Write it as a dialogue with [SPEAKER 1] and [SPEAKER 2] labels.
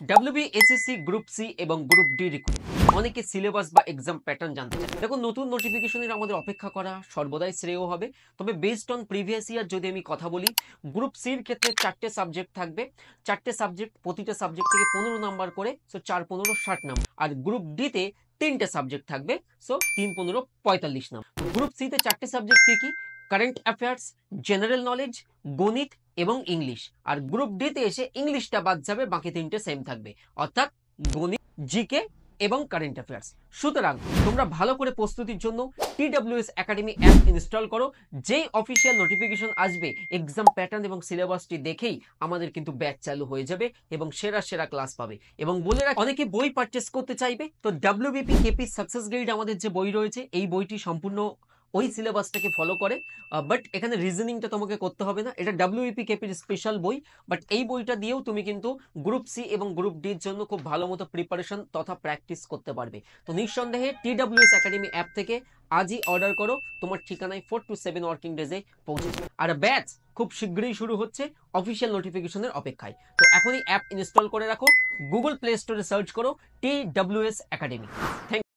[SPEAKER 1] WBSSC group C এবং group D recruit অনেকে syllabus বা এক্সাম প্যাটার্ন জানতে চায়। দেখো, নতুন নোটিফিকেশনের আমাদের অপেক্ষা করা সর্বদাই শ্রেয় হবে। তবে বেসড অন প্রিভিয়াস ইয়ার যদি আমি কথা বলি, গ্রুপ সির ক্ষেত্রে 4টে সাবজেক্ট থাকবে। 4টে সাবজেক্ট, প্রতিটা সাবজেক্ট থেকে 15 নাম্বার করে, সো 4 15 60 নাম্বার। আর গ্রুপ ডিতে 3টে সাবজেক্ট থাকবে, সো 3 15 45 নাম্বার। গ্রুপ সিতে 4টে সাবজেক্ট কি কি? কারেন্ট অ্যাফেয়ার্স, জেনারেল নলেজ, গণিত এবং ইংলিশ। আর গ্রুপ ডিতে এসে ইংলিশটা বাদ যাবে, বাকি 3টে সেম থাকবে, অর্থাৎ গণিত, জিকে এবং কারেন্ট অ্যাফেয়ার্স। সুতরাং তোমরা ভালো করে প্রস্তুতির জন্য TWS একাডেমি অ্যাপ ইনস্টল করো। যেই অফিসিয়াল নোটিফিকেশন আসবে, এক্সাম প্যাটার্ন এবং সিলেবাসটি দেখেই আমাদের কিন্তু ব্যাচ চালু হয়ে যাবে এবং সেরা সেরা ক্লাস পাবে। এবং বলে রাখ, অনেকে বই পারচেস করতে চাইবে, তো WBP কেপি সাকসেস গাইড আমাদের যে বই রয়েছে, এই বইটি সম্পূর্ণ ওই সিলেবাসটাকে ফলো করে। বাট এখানে রিজনিংটা তোমাকে করতে হবে না, এটা WBP কেপির স্পেশাল বই। বাট এই বইটা দিয়েও তুমি কিন্তু গ্রুপ সি এবং গ্রুপ ডির জন্য খুব ভালো মতো প্রিপারেশন তথা প্র্যাকটিস করতে পারবে। তো নিঃসন্দেহে TWS একাডেমি অ্যাপ থেকে আজই অর্ডার করো, তোমার ঠিকানায় 4 to 7 ওয়ার্কিং ডেজে পৌঁছে যাবে। আর ব্যাচ খুব শীঘ্রই শুরু হচ্ছে, অফিসিয়াল নোটিফিকেশনের অপেক্ষায়। তো এখনই অ্যাপ ইনস্টল করে রাখো, গুগল প্লে স্টোরে সার্চ করো TWS একাডেমি। থ্যাংক